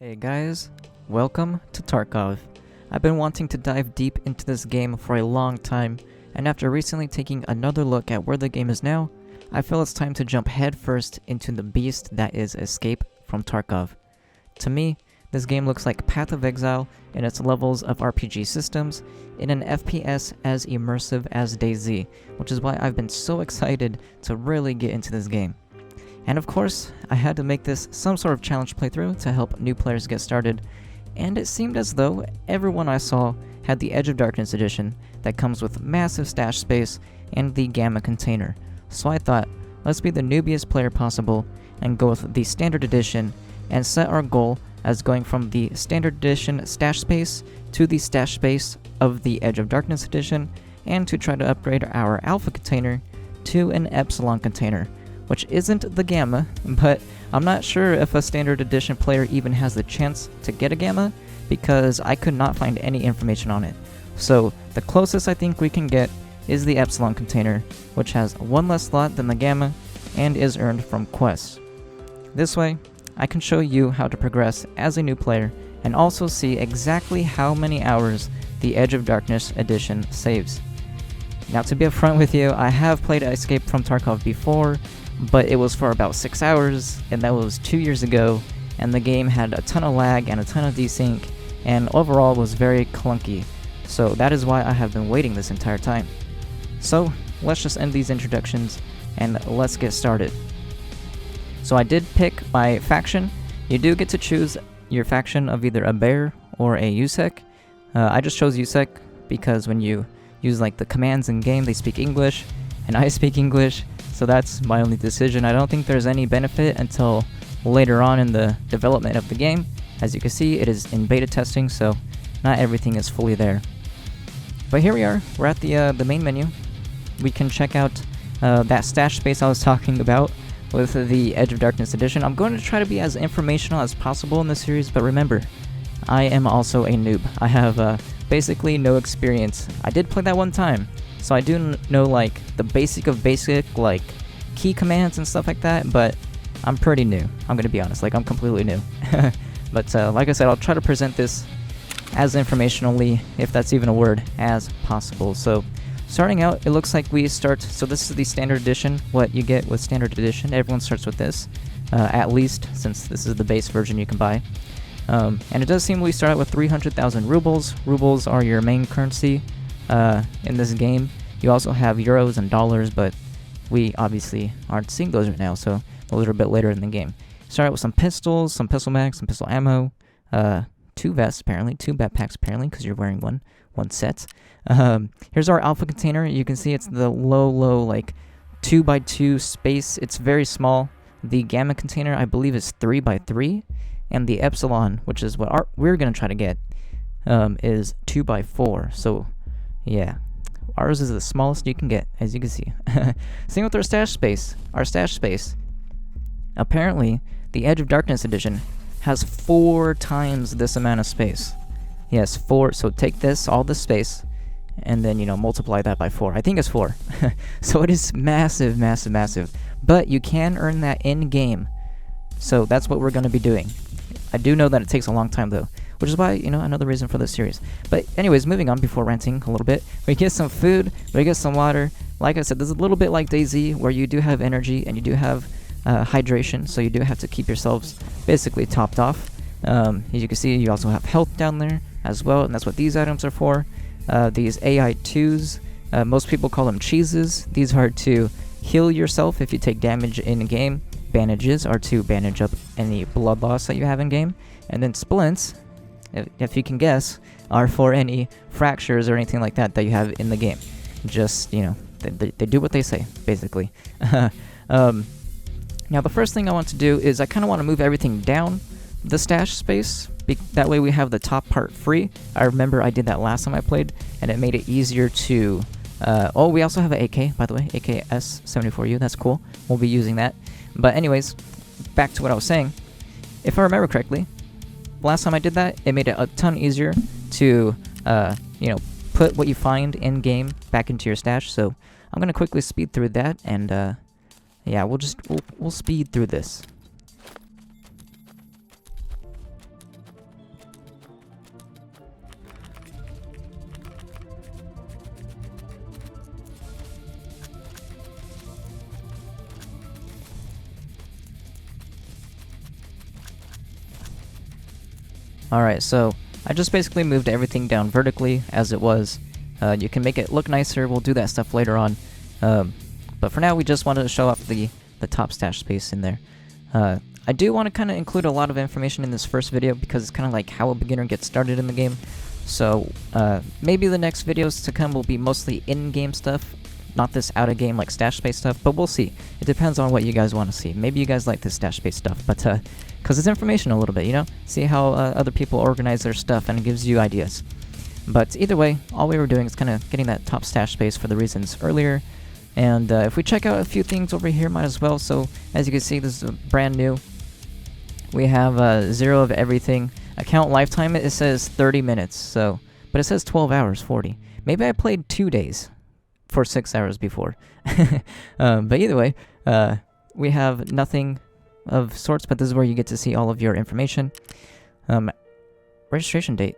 Hey guys, welcome to Tarkov. I've been wanting to dive deep into this game for a long time, and after recently taking another look at where the game is now, I feel it's time to jump headfirst into the beast that is Escape from Tarkov. To me, this game looks like Path of Exile in its levels of RPG systems, in an FPS as immersive as DayZ, which is why I've been so excited to really get into this game. And of course, I had to make this some sort of challenge playthrough to help new players get started, and it seemed as though everyone I saw had the Edge of Darkness edition that comes with massive stash space and the Gamma container. So I thought, let's be the noobiest player possible and go with the standard edition and set our goal as going from the standard edition stash space to the stash space of the Edge of Darkness edition, and to try to upgrade our Alpha container to an Epsilon container, which isn't the Gamma, but I'm not sure if a standard edition player even has the chance to get a Gamma, because I could not find any information on it. So the closest I think we can get is the Epsilon container, which has one less slot than the Gamma and is earned from quests. This way, I can show you how to progress as a new player and also see exactly how many hours the Edge of Darkness edition saves. Now, to be upfront with you, I have played Escape from Tarkov before, but it was for about 6 hours, and that was 2 years ago, and the game had a ton of lag and a ton of desync, and overall was very clunky, so that is why I have been waiting this entire time. So, let's just end these introductions, and let's get started. So I did pick my faction. You do get to choose your faction of either a bear or a USEC. I just chose USEC because when you use like the commands in game, they speak English, and I speak English, so that's my only decision. I don't think there's any benefit until later on in the development of the game. As you can see, it is in beta testing, so not everything is fully there. But here we are, we're at the main menu. We can check out that stash space I was talking about with the Edge of Darkness edition. I'm going to try to be as informational as possible in this series, but remember, I am also a noob. I have basically no experience. I did play that one time, so I do know like the basic of basic, like key commands and stuff like that, but I'm pretty new. I'm gonna be honest, like I'm completely new. But like I said, I'll try to present this as informationally, if that's even a word, as possible. So starting out, it looks like we start, so this is the standard edition, what you get with standard edition. Everyone starts with this, at least, since this is the base version you can buy. And it does seem we start out with 300,000 rubles. Rubles are your main currency in this game. You also have euros and dollars, but we obviously aren't seeing those right now, so those are a bit later in the game. Start out with some pistols, some pistol mags, some pistol ammo, 2 vests apparently, 2 backpacks apparently, because you're wearing one set. Here's our Alpha container. You can see it's the low, like 2x2 space. It's very small. The Gamma container, I believe, is 3x3. And the Epsilon, which is what we're going to try to get, is 2x4. So, yeah. Ours is the smallest you can get, as you can see. Same with our stash space. Our stash space. Apparently, the Edge of Darkness edition has 4 times this amount of space. Yes, 4. So take this, all this space, and then, multiply that by 4. I think it's 4. So it is massive, massive, massive. But you can earn that in-game. So that's what we're going to be doing. I do know that it takes a long time, though, which is why, another reason for this series. But anyways, moving on before ranting a little bit. We get some food, we get some water. Like I said, this is a little bit like DayZ, where you do have energy and you do have hydration, so you do have to keep yourselves basically topped off. As you can see, you also have health down there as well, and that's what these items are for. These AI2s, most people call them cheeses. These are to heal yourself if you take damage in-game. Bandages are to bandage up any blood loss that you have in-game. And then splints, if you can guess, are for any fractures or anything like that you have in the game. Just, they do what they say, basically. Now, the first thing I want to do is I kind of want to move everything down the stash space. That way we have the top part free. I remember I did that last time I played, and it made it easier to... oh, we also have an AK, by the way, AKS-74U. That's cool. We'll be using that. But anyways, back to what I was saying. If I remember correctly, last time I did that, it made it a ton easier to, put what you find in-game back into your stash. So I'm going to quickly speed through that, and, yeah, we'll speed through this. Alright, so I just basically moved everything down vertically as it was. You can make it look nicer, we'll do that stuff later on. But for now, we just wanted to show off the top stash space in there. I do want to kind of include a lot of information in this first video because it's kind of like how a beginner gets started in the game. So maybe the next videos to come will be mostly in-game stuff, not this out-of-game like stash space stuff, but we'll see. It depends on what you guys want to see. Maybe you guys like this stash space stuff, but because it's information a little bit, you know? See how other people organize their stuff and it gives you ideas. But either way, all we were doing is kind of getting that top stash space for the reasons earlier. And if we check out a few things over here, might as well. So as you can see, this is brand new. We have 0 of everything. Account lifetime, it says 30 minutes, so, but it says 12 hours, 40. Maybe I played 2 days for 6 hours before. But either way, we have nothing of sorts, but this is where you get to see all of your information. Registration date.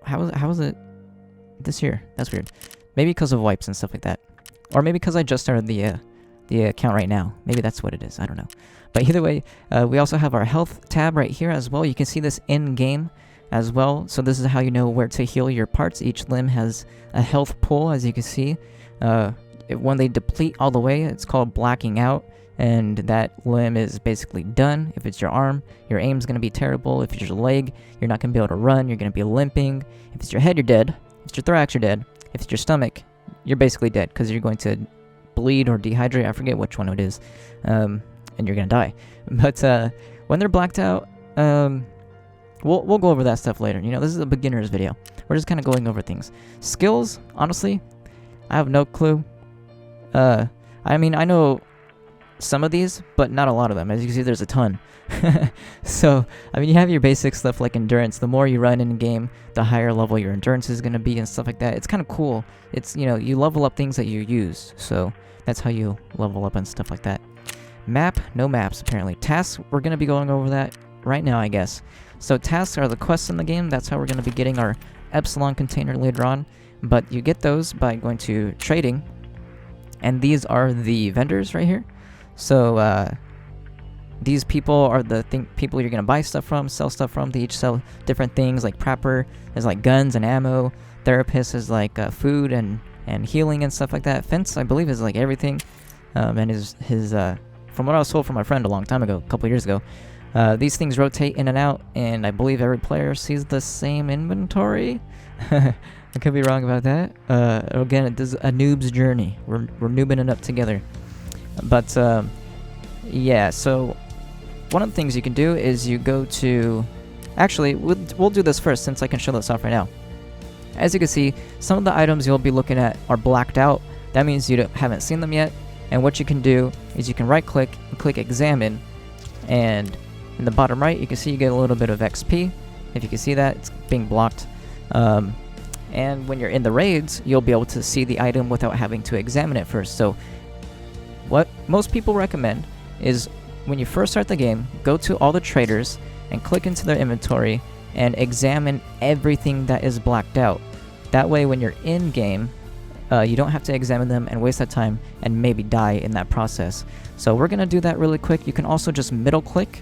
How was it this year? That's weird. Maybe because of wipes and stuff like that. Or maybe because I just started the account right now. Maybe that's what it is. I don't know. But either way, we also have our health tab right here as well. You can see this in-game as well. So this is how you know where to heal your parts. Each limb has a health pool, as you can see. When they deplete all the way, it's called blacking out. And that limb is basically done. If it's your arm, your aim's going to be terrible. If it's your leg, you're not going to be able to run. You're going to be limping. If it's your head, you're dead. If it's your thorax, you're dead. If it's your stomach, you're basically dead because you're going to bleed or dehydrate. I forget which one it is. And you're gonna die. But when they're blacked out, we'll go over that stuff later. You know, this is a beginner's video. We're just kind of going over things. Skills, honestly, I have no clue. I mean, I know some of these, but not a lot of them. As you can see, there's a ton. So, I mean, you have your basic stuff like endurance. The more you run in game, the higher level your endurance is gonna be and stuff like that. It's kind of cool. It's, you know, you level up things that you use. So that's how you level up and stuff like that. Map, no maps apparently. Tasks, we're going to be going over that right now, I guess. So tasks are the quests in the game. That's how we're going to be getting our Epsilon container later on. But you get those by going to trading. And these are the vendors right here. So these people are the people you're going to buy stuff from, sell stuff from. They each sell different things, like Prepper is like guns and ammo. Therapist is like food and healing and stuff like that. Fence, I believe, is like everything. And his from what I was told from my friend a long time ago, a couple years ago, these things rotate in and out, and I believe every player sees the same inventory. I could be wrong about that. Again, this is a noob's journey. We're noobing it up together. But yeah, so one of the things you can do is you go to... Actually, we'll do this first since I can show this off right now. As you can see, some of the items you'll be looking at are blacked out. That means you haven't seen them yet. And what you can do is you can right-click and click Examine, and in the bottom right, you can see you get a little bit of XP. If you can see that, it's being blocked. And when you're in the raids, you'll be able to see the item without having to examine it first. So what most people recommend is when you first start the game, go to all the traders and click into their inventory and examine everything that is blacked out. That way, when you're in-game, you don't have to examine them and waste that time and maybe die in that process. So we're going to do that really quick. You can also just middle click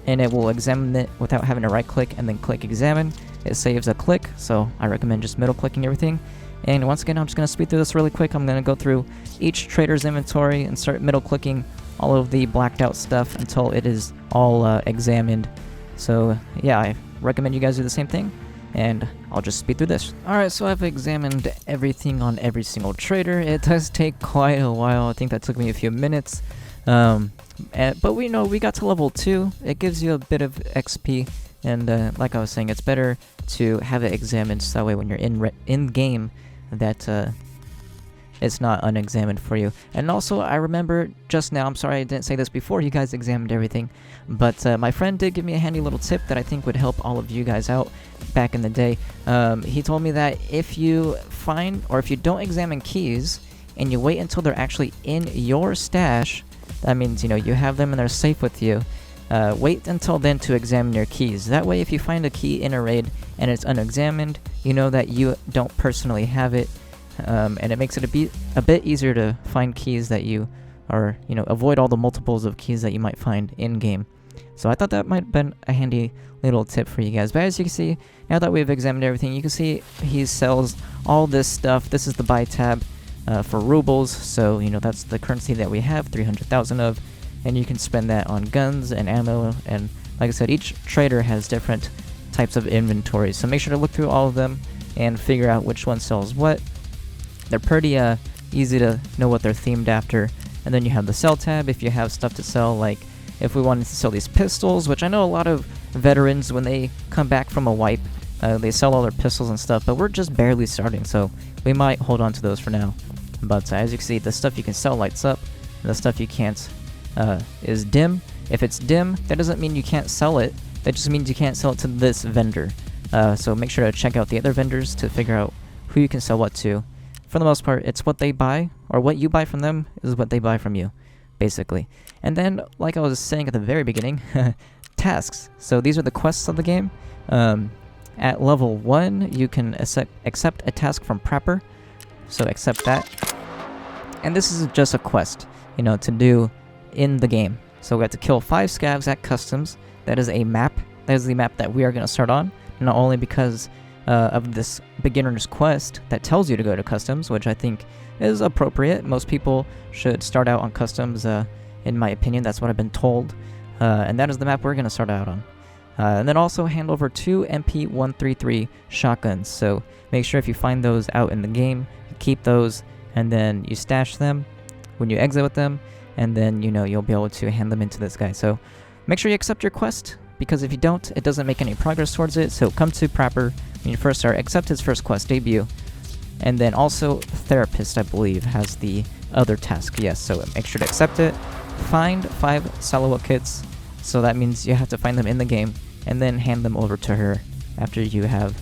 and it will examine it without having to right click and then click examine. It saves a click, so I recommend just middle clicking everything. And once again, I'm just going to speed through this really quick. I'm going to go through each trader's inventory and start middle clicking all of the blacked out stuff until it is all examined. So yeah, I recommend you guys do the same thing. And I'll just speed through this. Alright, so I've examined everything on every single trader. It does take quite a while. I think that took me a few minutes. But we know we got to level 2. It gives you a bit of XP. And like I was saying, it's better to have it examined so that way when you're in game that it's not unexamined for you. And also, I remember just now, I'm sorry I didn't say this before you guys examined everything, but my friend did give me a handy little tip that I think would help all of you guys out back in the day. He told me that if you find, or if you don't examine keys, and you wait until they're actually in your stash, that means, you know, you have them and they're safe with you. Wait until then to examine your keys. That way, if you find a key in a raid and it's unexamined, you know that you don't personally have it. And it makes it a bit easier to find keys that you are, you know, avoid all the multiples of keys that you might find in-game. So I thought that might have been a handy little tip for you guys. But as you can see, now that we've examined everything, you can see he sells all this stuff. This is the buy tab for rubles, so you know that's the currency that we have, 300,000 of, and you can spend that on guns and ammo, and like I said, each trader has different types of inventory, so make sure to look through all of them and figure out which one sells what. They're pretty easy to know what they're themed after. And then you have the sell tab if you have stuff to sell, like if we wanted to sell these pistols, which I know a lot of veterans, when they come back from a wipe, they sell all their pistols and stuff, but we're just barely starting, so we might hold on to those for now. But as you can see, the stuff you can sell lights up, and the stuff you can't is dim. If it's dim, that doesn't mean you can't sell it, that just means you can't sell it to this vendor. So make sure to check out the other vendors to figure out who you can sell what to. For the most part, it's what they buy, or what you buy from them is what they buy from you, basically. And then, like I was saying at the very beginning, tasks. So these are the quests of the game. At level 1, you can accept a task from Prepper, so accept that. And this is just a quest, you know, to do in the game. So we have to kill 5 scavs at customs. That is a map. That is the map that we are going to start on, not only because of this beginner's quest that tells you to go to customs, which I think is appropriate. Most people should start out on customs, in my opinion. That's what I've been told. And that is the map we're going to start out on. And then also hand over 2 MP133 shotguns. So make sure if you find those out in the game, you keep those, and then you stash them when you exit with them, and then, you know, you'll be able to hand them into this guy. So make sure you accept your quest, because if you don't, it doesn't make any progress towards it. So come to Prepper when you first start, accept his first quest, debut, and then also Therapist, I believe, has the other task. Yes, so make sure to accept it. Find 5 Salawa kits, so that means you have to find them in the game, and then hand them over to her after you have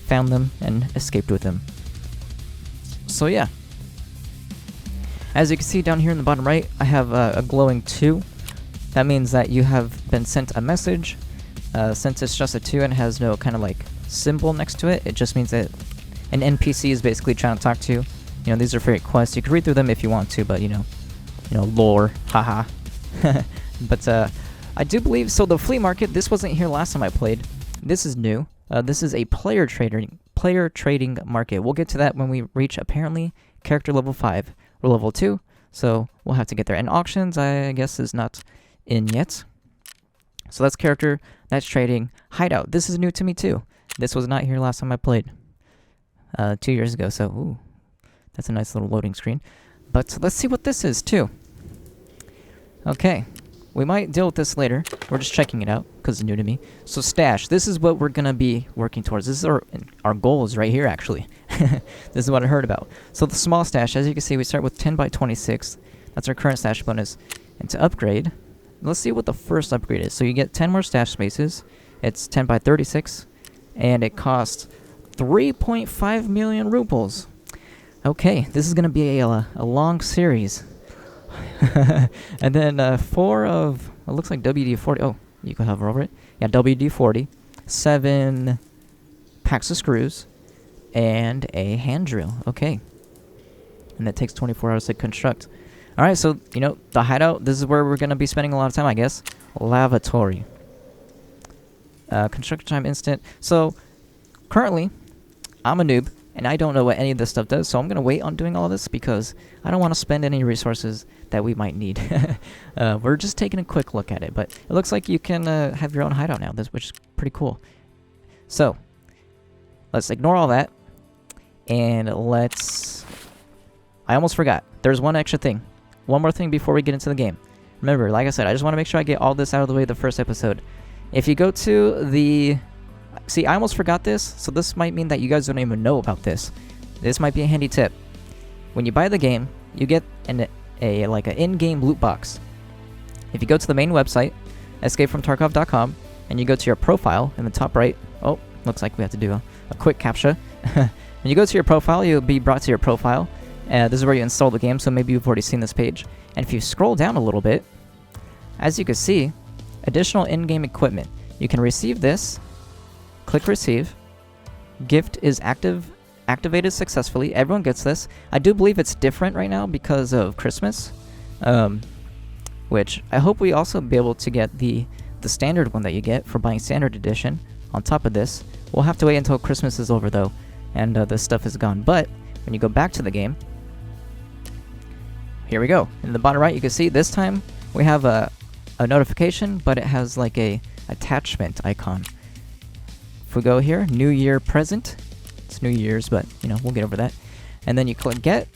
found them and escaped with them. So yeah. As you can see down here in the bottom right, I have a glowing 2. That means that you have been sent a message. Since it's just a 2 and has no kind of like symbol next to it, it just means that an NPC is basically trying to talk to you. You know, these are fake quests. You can read through them if you want to, but you know, lore, haha. But I do believe, so the flea market, this wasn't here last time I played. This is new. This is a player trading market. We'll get to that when we reach, apparently, character level 5. We're level 2, so we'll have to get there. And auctions, I guess, is not in yet. So that's character, that's trading. Hideout, this is new to me too. This was not here last time I played. 2 years ago, so ooh, that's a nice little loading screen. But let's see what this is too. Okay, we might deal with this later. We're just checking it out because it's new to me. So stash, this is what we're gonna be working towards. This is our goal is right here actually. This is what I heard about. So the small stash, as you can see, we start with 10 by 26. That's our current stash bonus. And to upgrade, let's see what the first upgrade is. So you get 10 more stash spaces. It's 10 by 36, and it costs 3.5 million rubles. Okay, this is gonna be a long series. And then 4 of, it looks like WD-40. Oh, you can hover over it. Yeah, WD-40, 7 packs of screws, and a hand drill. Okay, and that takes 24 hours to construct. All right, so you know the hideout. This is where we're gonna be spending a lot of time, I guess. Lavatory. Construction time instant. So currently, I'm a noob, and I don't know what any of this stuff does, so I'm going to wait on doing all of this because I don't want to spend any resources that we might need. We're just taking a quick look at it, but it looks like you can have your own hideout now, which is pretty cool. So, let's ignore all that, and let's... I almost forgot. There's one extra thing. One more thing before we get into the game. Remember, like I said, I just want to make sure I get all this out of the way the first episode. If you go to the... See, I almost forgot this, so this might mean that you guys don't even know about this. This might be a handy tip. When you buy the game, you get an in-game loot box. If you go to the main website, escapefromtarkov.com, and you go to your profile in the top right. Oh, looks like we have to do a quick captcha. When you go to your profile, you'll be brought to your profile. This is where you install the game, so maybe you've already seen this page. And if you scroll down a little bit, as you can see, additional in-game equipment. You can receive this. Click receive. Gift is activated successfully. Everyone gets this. I do believe it's different right now because of Christmas, which I hope we also be able to get the the standard one that you get for buying standard edition on top of this. We'll have to wait until Christmas is over though, and this stuff is gone. But when you go back to the game, here we go. In the bottom right, you can see this time we have a notification, but it has like a attachment icon. If we go here, New Year present. It's New Year's, but you know, we'll get over that. And then you click get,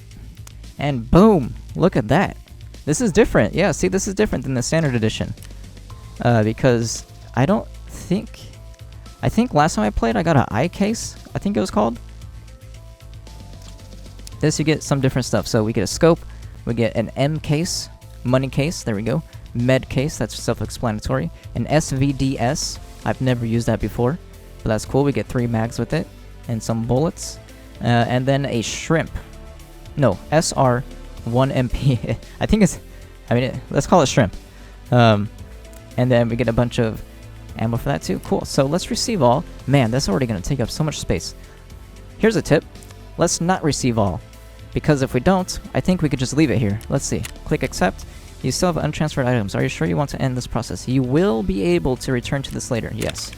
and boom! Look at that. This is different. Yeah, see, this is different than the standard edition. Because I think last time I played, I got an eye case, I think it was called. This, you get some different stuff. So we get a scope, we get an M case, money case, there we go. Med case, that's self-explanatory. An SVDS, I've never used that before, but that's cool. We get 3 mags with it, and some bullets. And then a shrimp. No, SR1MP. I think it's, let's call it shrimp. And then we get a bunch of ammo for that too. Cool. So let's receive all. Man, that's already going to take up so much space. Here's a tip. Let's not receive all. Because if we don't, I think we could just leave it here. Let's see. Click accept. You still have untransferred items. Are you sure you want to end this process? You will be able to return to this later. Yes.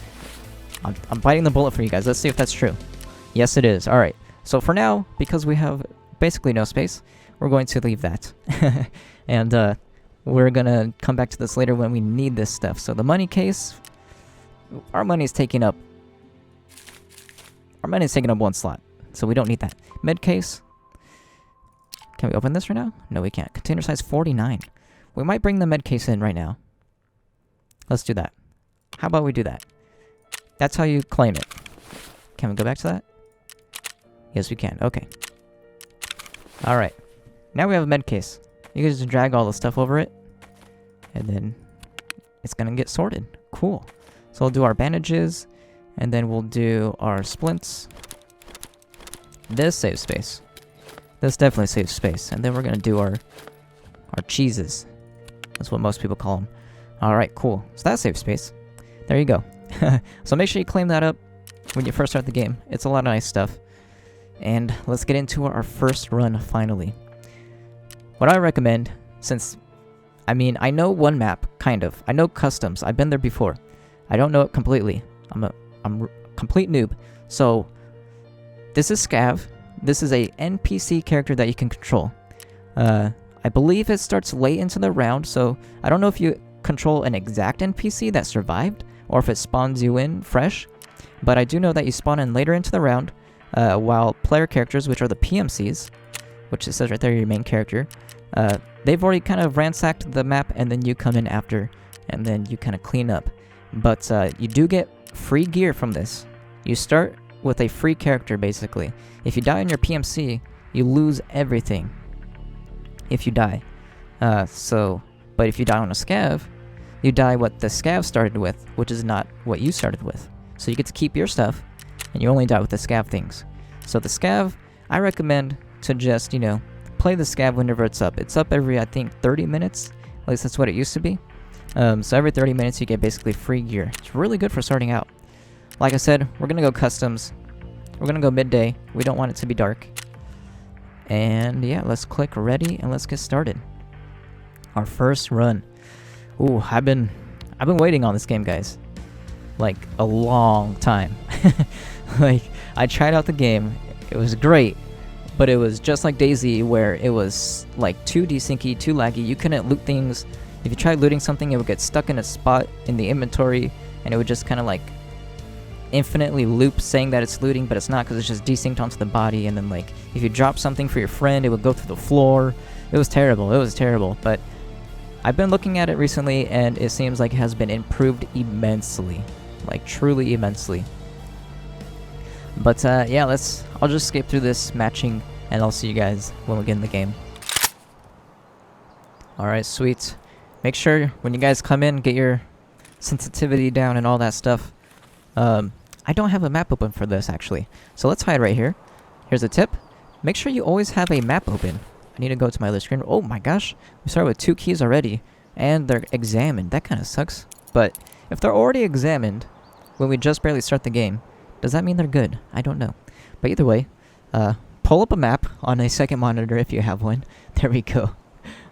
I'm biting the bullet for you guys. Let's see if that's true. Yes, it is. Alright. So for now, because we have basically no space, we're going to leave that. And we're going to come back to this later when we need this stuff. So the money case, our money's taking up 1 slot. So we don't need that. Med case. Can we open this right now? No, we can't. Container size 49. We might bring the med case in right now. Let's do that. How about we do that? That's how you claim it. Can we go back to that? Yes, we can. Okay. Alright. Now we have a med case. You can just drag all the stuff over it. And then it's going to get sorted. Cool. So we'll do our bandages. And then we'll do our splints. This saves space. This definitely saves space. And then we're going to do our cheeses. That's what most people call them. Alright, cool. So that saves space. There you go. So make sure you claim that up when you first start the game. It's a lot of nice stuff. And let's get into our first run finally. What I recommend, since, I know one map, kind of. I know customs. I've been there before. I don't know it completely. I'm a complete noob. So, this is Scav. This is a NPC character that you can control. I believe it starts late into the round, so I don't know if you control an exact NPC that survived, or if it spawns you in fresh. But I do know that you spawn in later into the round, while player characters, which are the PMCs, which it says right there, your main character, they've already kind of ransacked the map, and then you come in after, and then you kind of clean up. But you do get free gear from this. You start with a free character, basically. If you die on your PMC, you lose everything. If you die. But if you die on a scav, you die what the scav started with, which is not what you started with. So you get to keep your stuff, and you only die with the scav things. So the scav, I recommend to just, play the scav whenever it's up. It's up every, I think, 30 minutes. At least that's what it used to be. So every 30 minutes you get basically free gear. It's really good for starting out. Like I said, we're going to go customs. We're going to go midday. We don't want it to be dark. And yeah, let's click ready and let's get started. Our first run. Ooh, I've been waiting on this game, guys. Like a long time. Like, I tried out the game. It was great. But it was just like DayZ, where it was like too desyncy, too laggy. You couldn't loot things. If you tried looting something, it would get stuck in a spot in the inventory, and it would just kind of like infinitely loop saying that it's looting, but it's not, because it's just desynced onto the body. And then like if you drop something for your friend, it would go through the floor. It was terrible. It was terrible. But I've been looking at it recently, and it seems like it has been improved immensely, like truly immensely. But yeah, I'll just skip through this matching, and I'll see you guys when we get in the game. Alright, sweet. Make sure when you guys come in, get your sensitivity down and all that stuff. I don't have a map open for this, actually. So let's hide right here. Here's a tip. Make sure you always have a map open. I need to go to my other screen. Oh my gosh. We started with 2 keys already. And they're examined. That kind of sucks. But if they're already examined when we just barely start the game, does that mean they're good? I don't know. But either way, pull up a map on a second monitor if you have one. There we go.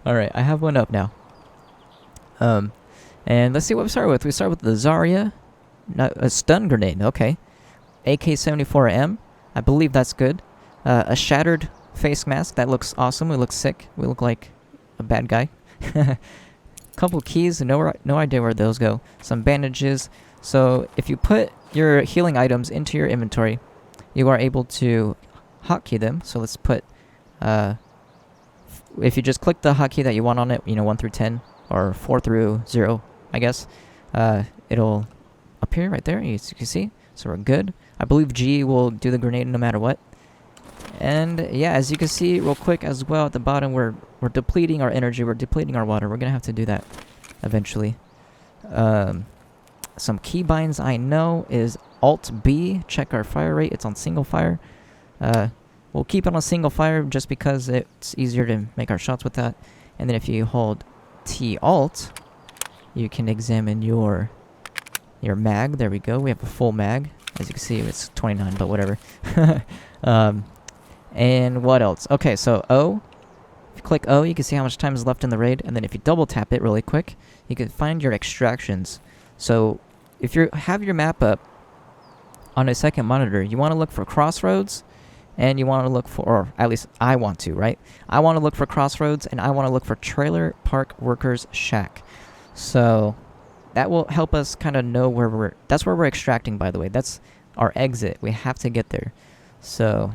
Alright, I have one up now. And let's see what we start with. We start with the Zarya. A stun grenade, okay. AK-74M. I believe that's good. A shattered face mask. That looks awesome. We look sick. We look like a bad guy. Couple keys. No idea where those go. Some bandages. So if you put your healing items into your inventory, you are able to hotkey them. So let's put... if you just click the hotkey that you want on it, 1 through 10, or 4 through 0, I guess, it'll appear right there, as you can see. So we're good. I believe G will do the grenade no matter what. And yeah, as you can see real quick as well at the bottom, we're depleting our energy, we're depleting our water. We're gonna have to do that eventually. Some keybinds I know is Alt B, check our fire rate. It's on single fire. We'll keep it on single fire just because it's easier to make our shots with that. And then if you hold T Alt, you can examine your mag. There we go. We have a full mag. As you can see, it's 29, but whatever. And what else? Okay, so O. If you click O, you can see how much time is left in the raid. And then if you double tap it really quick, you can find your extractions. So if you have your map up on a second monitor, you want to look for Crossroads, and you want to look for, or at least I want to, right? I want to look for Crossroads, and I want to look for Trailer Park Workers Shack. So that will help us kind of know where that's where we're extracting, by the way. That's our exit. We have to get there. So,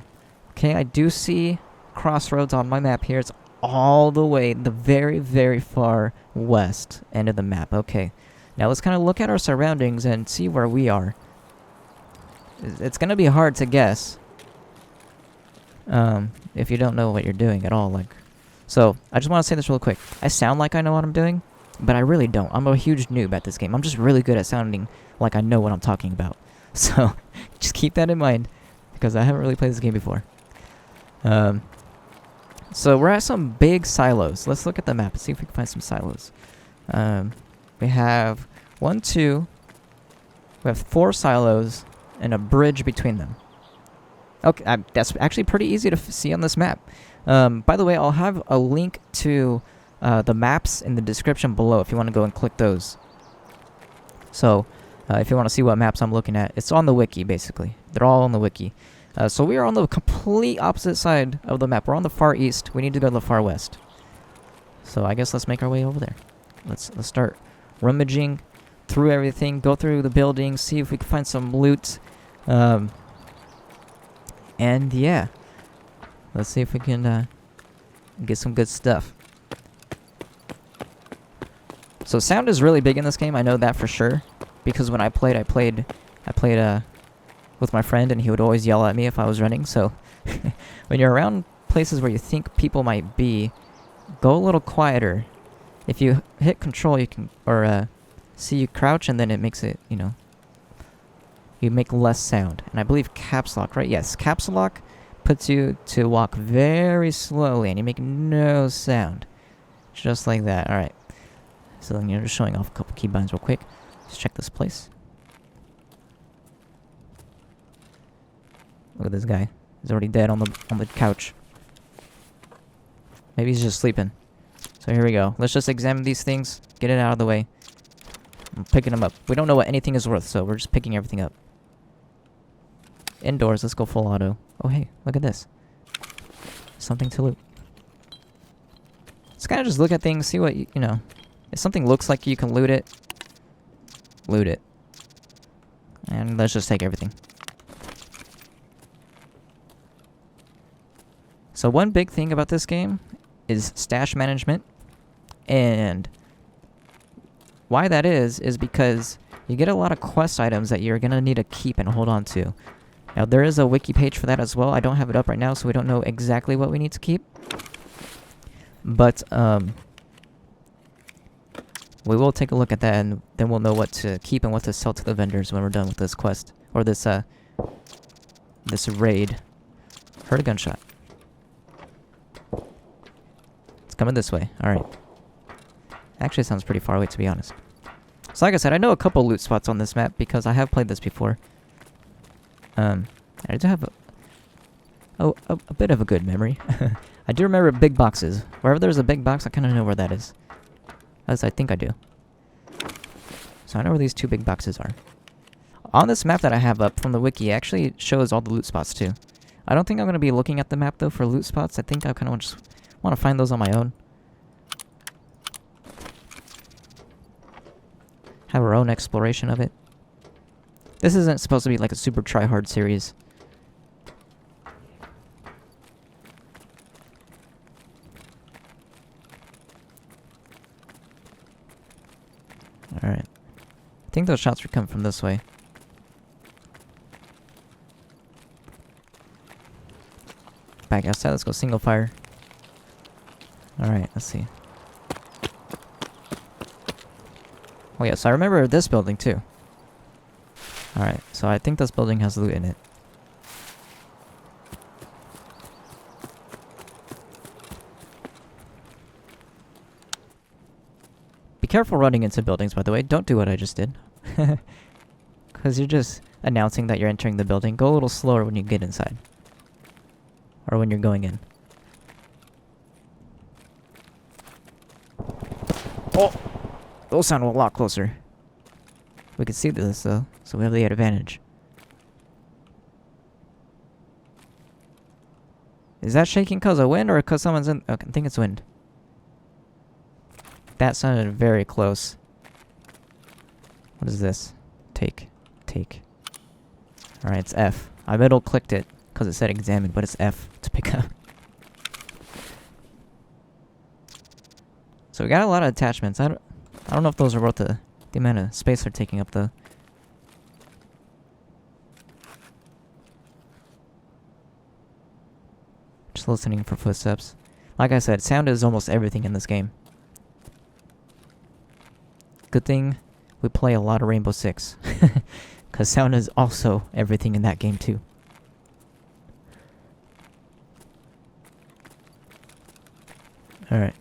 okay, I do see Crossroads on my map here. It's all the way, the very, very far west end of the map. Okay, now let's kind of look at our surroundings and see where we are. It's going to be hard to guess if you don't know what you're doing at all. So, I just want to say this real quick. I sound like I know what I'm doing, but I really don't. I'm a huge noob at this game. I'm just really good at sounding like I know what I'm talking about. So, just keep that in mind, because I haven't really played this game before. So we're at some big silos. Let's look at the map and see if we can find some silos. We have 1, 2. We have 4 silos and a bridge between them. Okay, that's actually pretty easy to see on this map. By the way, I'll have a link to the maps in the description below if you want to go and click those. So, if you want to see what maps I'm looking at, it's on the wiki, basically. They're all on the wiki. So we are on the complete opposite side of the map. We're on the far east. We need to go to the far west. So I guess let's make our way over there. Let's start rummaging through everything, go through the buildings, see if we can find some loot. And yeah, let's see if we can get some good stuff. So sound is really big in this game. I know that for sure, because when I played with my friend, and he would always yell at me if I was running. So when you're around places where you think people might be, go a little quieter. If you hit control, you can, or see you crouch, and then it makes it, you make less sound. And I believe caps lock, right? Yes, caps lock puts you to walk very slowly, and you make no sound. Just like that. Alright. So then you're just showing off a couple keybinds real quick. Let's check this place. Look at this guy. He's already dead on the couch. Maybe he's just sleeping. So here we go. Let's just examine these things. Get it out of the way. I'm picking them up. We don't know what anything is worth, so we're just picking everything up. Indoors. Let's go full auto. Oh, hey. Look at this. Something to loot. Let's kind of just look at things, see what, if something looks like you can loot it, loot it. And let's just take everything. So one big thing about this game is stash management, and why that is because you get a lot of quest items that you're going to need to keep and hold on to. Now there is a wiki page for that as well. I don't have it up right now, so we don't know exactly what we need to keep. But we will take a look at that, and then we'll know what to keep and what to sell to the vendors when we're done with this quest, or this raid. Heard a gunshot. Coming this way. Alright. Actually, it sounds pretty far away, to be honest. So like I said, I know a couple loot spots on this map because I have played this before. I do have a bit of a good memory. I do remember big boxes. Wherever there's a big box, I kind of know where that is. As I think I do. So I know where these two big boxes are. On this map that I have up from the wiki, it actually shows all the loot spots too. I don't think I'm going to be looking at the map though for loot spots. I think I kind of just want to find those on my own. Have our own exploration of it. This isn't supposed to be like a super try-hard series. Alright. I think those shots were coming from this way. Back outside, let's go single fire. Alright, let's see. Oh yeah, so I remember this building too. Alright, so I think this building has loot in it. Be careful running into buildings, by the way. Don't do what I just did. Because you're just announcing that you're entering the building. Go a little slower when you get inside. Or when you're going in. Oh! Those sound a lot closer. We can see this though, so we have the advantage. Is that shaking because of wind or because someone's in? Okay, I think it's wind. That sounded very close. What is this? Take. Alright, it's F. I middle clicked it because it said examine, but it's F to pick up. So we got a lot of attachments. I don't know if those are worth the amount of space they're taking up though. Just listening for footsteps. Like I said, sound is almost everything in this game. Good thing we play a lot of Rainbow Six. Because sound is also everything in that game too. Alright.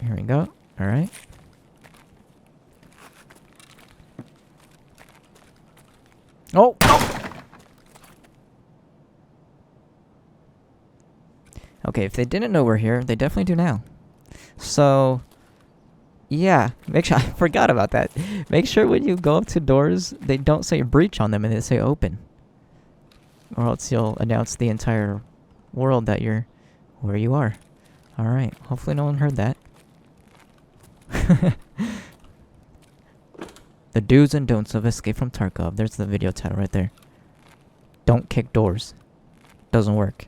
Here we go. Alright. Oh! Okay, if they didn't know we're here, they definitely do now. So, yeah, make sure I forgot about that. Make sure when you go up to doors, they don't say breach on them and they say open. Or else you'll announce the entire world that you're where you are. Alright, hopefully no one heard that. The do's and don'ts of Escape from Tarkov. There's the video title right there. Don't kick doors. Doesn't work.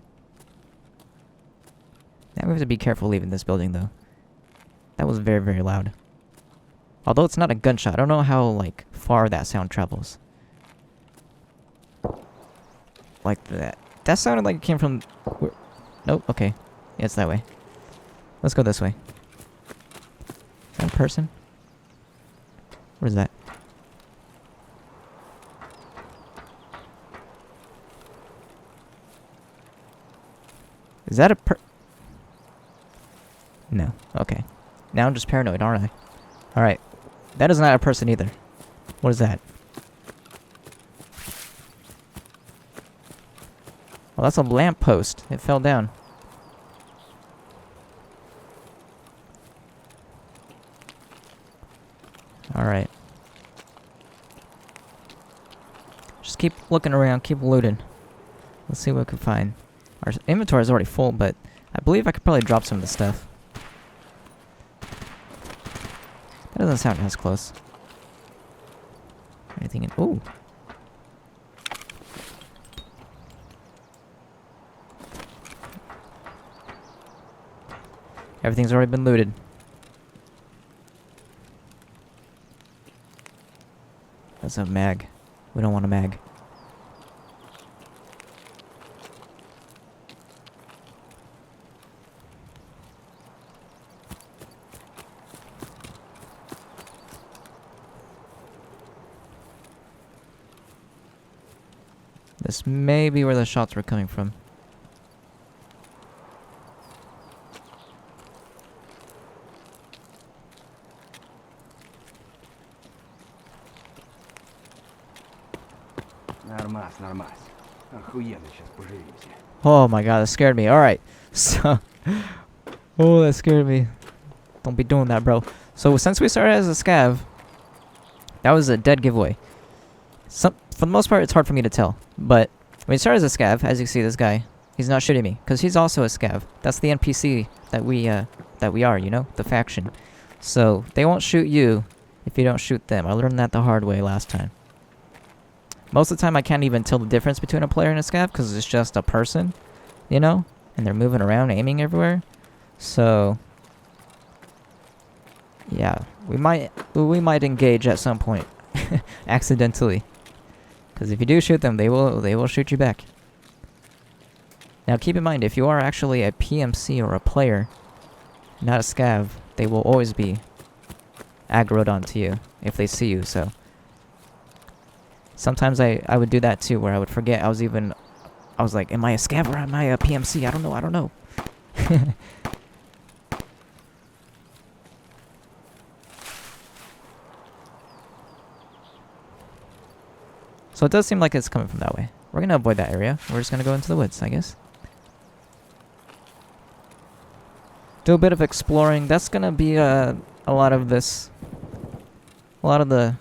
Now we have to be careful leaving this building though. That was very, very loud. Although it's not a gunshot, I don't know how like far that sound travels. Like that. That sounded like it came from... Nope, okay. Yeah, it's that way. Let's go this way. Is that a person? What is that? Is that a No. Okay. Now I'm just paranoid, aren't I? Alright. That is not a person either. What is that? Well, that's a lamppost. It fell down. Alright. Just keep looking around, keep looting. Let's see what we can find. Our inventory is already full, but I believe I could probably drop some of the stuff. That doesn't sound as close. Anything in... Ooh! Everything's already been looted. That's a mag. We don't want a mag. This may be where the shots were coming from. Oh my god, that scared me. Alright, So, oh, that scared me. Don't be doing that, bro. So since we started as a scav, that was a dead giveaway. For the most part, it's hard for me to tell. But when you start as a scav, as you see this guy, he's not shooting me because he's also a scav. That's the NPC that we are, you know, the faction. So they won't shoot you if you don't shoot them. I learned that the hard way last time. Most of the time, I can't even tell the difference between a player and a scav because it's just a person, you know, and they're moving around, aiming everywhere. So yeah, we might engage at some point, accidentally. Because if you do shoot them, they will shoot you back. Now keep in mind, if you are actually a PMC or a player, not a scav, they will always be aggroed onto you if they see you. So sometimes I would do that too, where I would forget I was like, am I a scav or am I a PMC? I don't know. So it does seem like it's coming from that way. We're gonna avoid that area. We're just gonna go into the woods, I guess. Do a bit of exploring. That's gonna be a lot of this. A lot of the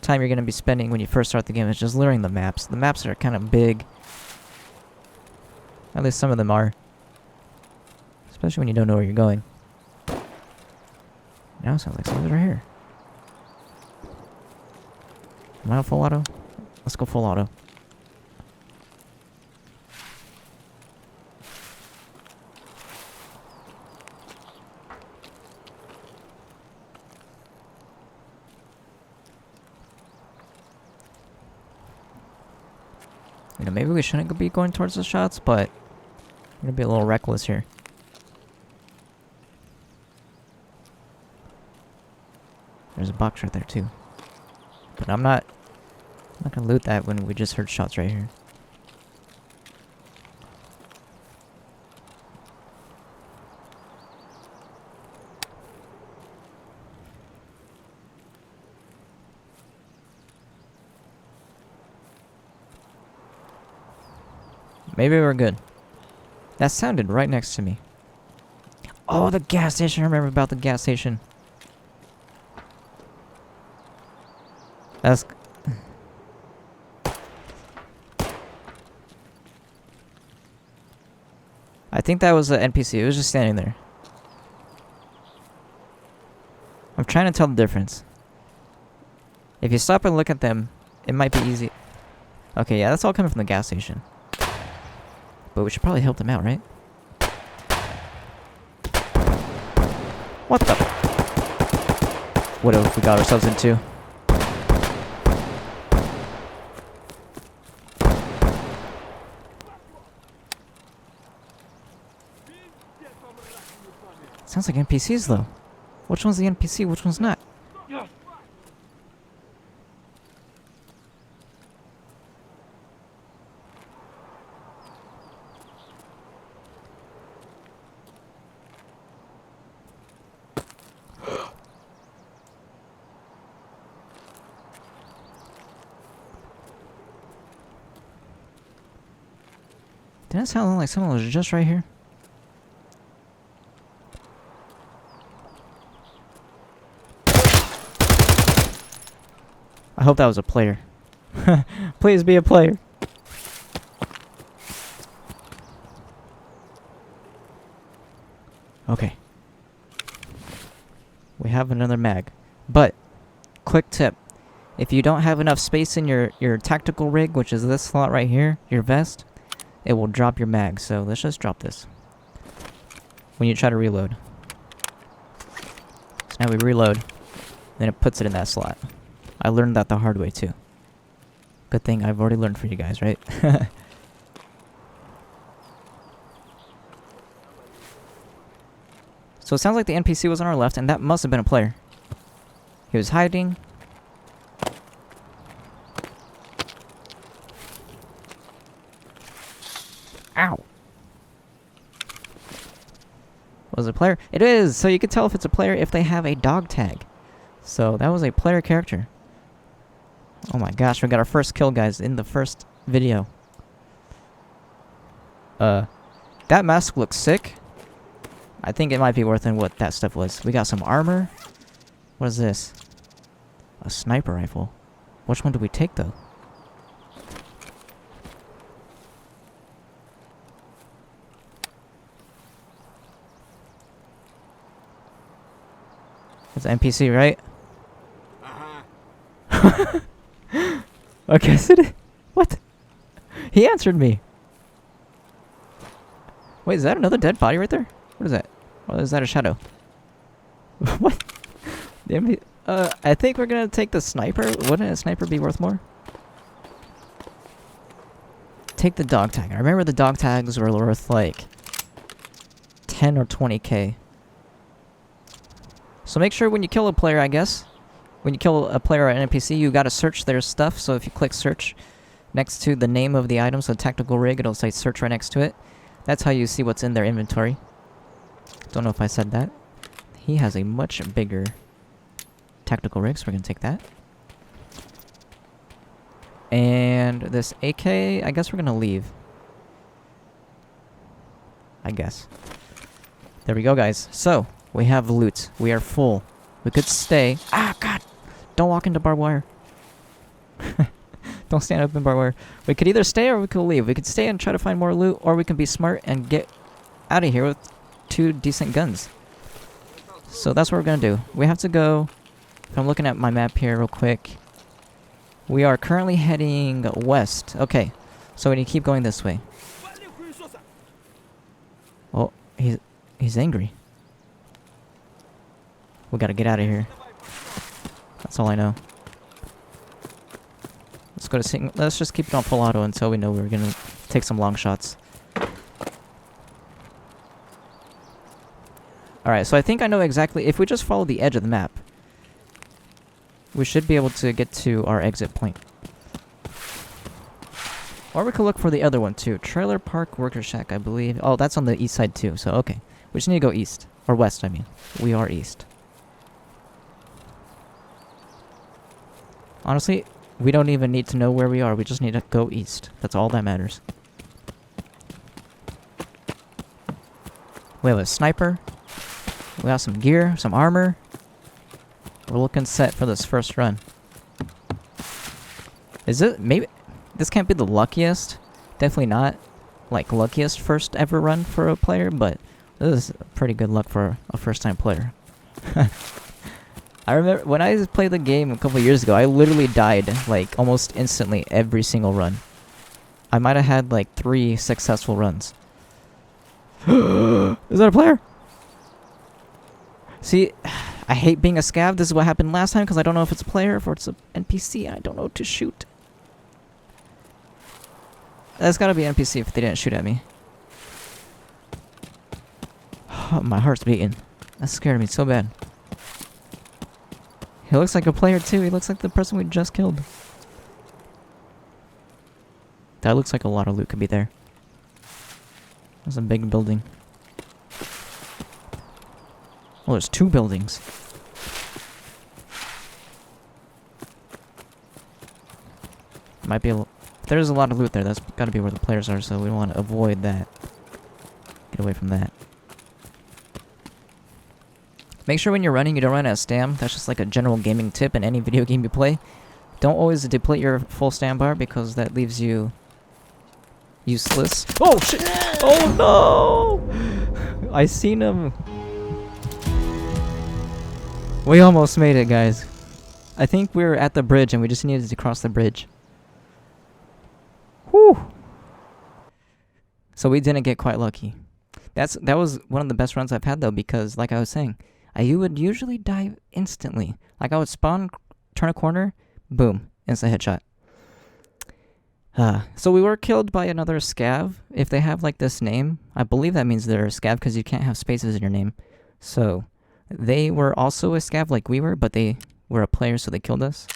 time you're gonna be spending when you first start the game is just learning the maps. The maps are kind of big. At least some of them are. Especially when you don't know where you're going. Now it sounds like someone's right here. Am I on full auto? Let's go full auto. You know, maybe we shouldn't be going towards the shots, but I'm gonna be a little reckless here. There's a box right there too. But I'm not gonna loot that when we just heard shots right here. Maybe we're good. That sounded right next to me. Oh, the gas station. I remember about the gas station. That's... I think that was an NPC. It was just standing there. I'm trying to tell the difference. If you stop and look at them, it might be easy. Okay, yeah, that's all coming from the gas station. But we should probably help them out, right? What the? What have we got ourselves into? Sounds like NPCs though. Which one's the NPC? Which one's not? Didn't it sound like someone was just right here? I hope that was a player. Please be a player. Okay. We have another mag. But, quick tip. If you don't have enough space in your tactical rig, which is this slot right here, your vest, it will drop your mag. So let's just drop this when you try to reload. So now we reload, then it puts it in that slot. I learned that the hard way too. Good thing I've already learned for you guys, right? So it sounds like the NPC was on our left, and that must have been a player. He was hiding. Ow! Was it a player? It is! So you can tell if it's a player if they have a dog tag. So that was a player character. Oh my gosh, we got our first kill, guys, in the first video. That mask looks sick. I think it might be worth it what that stuff was. We got some armor. What is this? A sniper rifle. Which one do we take, though? It's an NPC, right? I guess it is. What? He answered me. Wait, is that another dead body right there? What is that? Or is that a shadow? What? I think we're gonna take the sniper. Wouldn't a sniper be worth more? Take the dog tag. I remember the dog tags were worth like 10 or 20k. So make sure when you kill a player, I guess, when you kill a player or an NPC, you gotta search their stuff. So if you click search next to the name of the item, so tactical rig, it'll say search right next to it. That's how you see what's in their inventory. Don't know if I said that. He has a much bigger tactical rig, so we're gonna take that. And this AK, I guess we're gonna leave. I guess. There we go, guys. So, we have loot. We are full. We could stay. Ah, God! Don't walk into barbed wire. Don't stand up in barbed wire. We could either stay or we could leave. We could stay and try to find more loot, or we can be smart and get out of here with 2 decent guns. So that's what we're gonna do. We have to go. If I'm looking at my map here real quick. We are currently heading west. Okay, so we need to keep going this way. Oh, he's angry. We gotta get out of here. That's all I know. Let's go to let's just keep it on full auto until we know we're gonna take some long shots. Alright, so I think I know exactly. If we just follow the edge of the map, we should be able to get to our exit point. Or we could look for the other one too. Trailer Park Worker Shack, I believe. Oh, that's on the east side too, so okay. We just need to go east. Or west, I mean. We are east. Honestly, we don't even need to know where we are. We just need to go east. That's all that matters. We have a sniper. We have some gear, some armor. We're looking set for this first run. Is it? Maybe... This can't be the luckiest. Definitely not, like, luckiest first ever run for a player, but this is pretty good luck for a first-time player. I remember when I played the game a couple years ago, I literally died, like, almost instantly every single run. I might have had, like, 3 successful runs. Is that a player? See, I hate being a scav. This is what happened last time, because I don't know if it's a player or if it's an NPC, and I don't know to shoot. That's gotta be an NPC if they didn't shoot at me. Oh, my heart's beating. That scared me so bad. He looks like a player too. He looks like the person we just killed. That looks like a lot of loot could be there. There's a big building. Oh, there's 2 buildings. Might be a... If there's a lot of loot there, that's gotta be where the players are, so we want to avoid that. Get away from that. Make sure when you're running, you don't run out of stam. That's just like a general gaming tip in any video game you play. Don't always deplete your full stam bar, because that leaves you useless. Oh, shit! Oh, no! I seen him. We almost made it, guys. I think we were at the bridge, and we just needed to cross the bridge. Whew! So we didn't get quite lucky. That was one of the best runs I've had, though, because, like I was saying, you would usually die instantly. Like, I would spawn, turn a corner, boom, instant headshot. So we were killed by another scav. If they have, like, this name, I believe that means they're a scav, because you can't have spaces in your name. So they were also a scav like we were, but they were a player, so they killed us.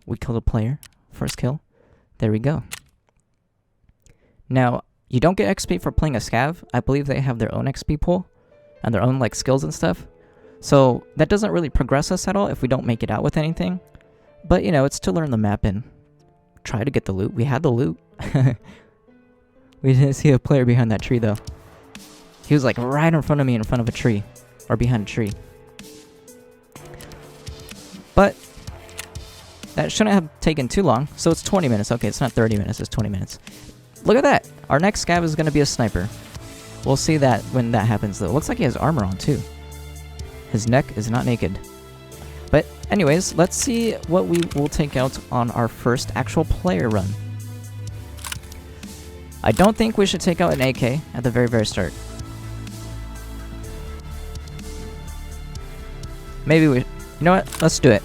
We killed a player. First kill. There we go. Now, you don't get XP for playing a scav. I believe they have their own XP pool and their own, like, skills and stuff. So that doesn't really progress us at all if we don't make it out with anything. But, you know, it's to learn the map and try to get the loot. We had the loot. We didn't see a player behind that tree, though. He was like right in front of me, in front of a tree. Or behind a tree. But that shouldn't have taken too long. So it's 20 minutes. Okay, it's not 30 minutes, it's 20 minutes. Look at that! Our next scav is going to be a sniper. We'll see that when that happens, though. Looks like he has armor on, too. His neck is not naked. But anyways, let's see what we will take out on our first actual player run. I don't think we should take out an AK at the very, very start. Maybe we... You know what? Let's do it.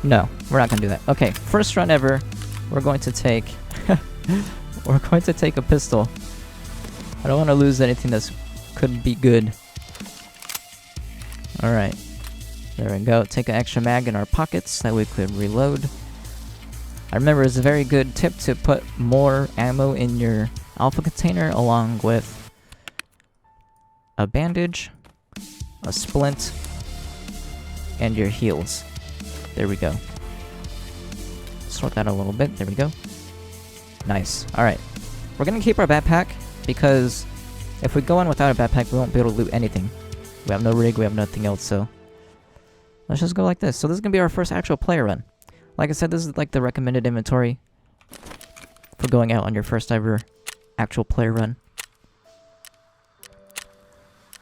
No, we're not gonna do that. Okay, first run ever. We're going to take... we're going to take a pistol. I don't want to lose anything that could be good. Alright. There we go. Take an extra mag in our pockets that we could reload. I remember it's a very good tip to put more ammo in your alpha container along with a bandage, a splint, and your heals. There we go. Sort that a little bit. There we go. Nice. Alright. We're gonna keep our backpack because if we go on without a backpack, we won't be able to loot anything. We have no rig, we have nothing else, so let's just go like this. So this is gonna be our first actual player run. Like I said, this is like the recommended inventory for going out on your first ever actual player run.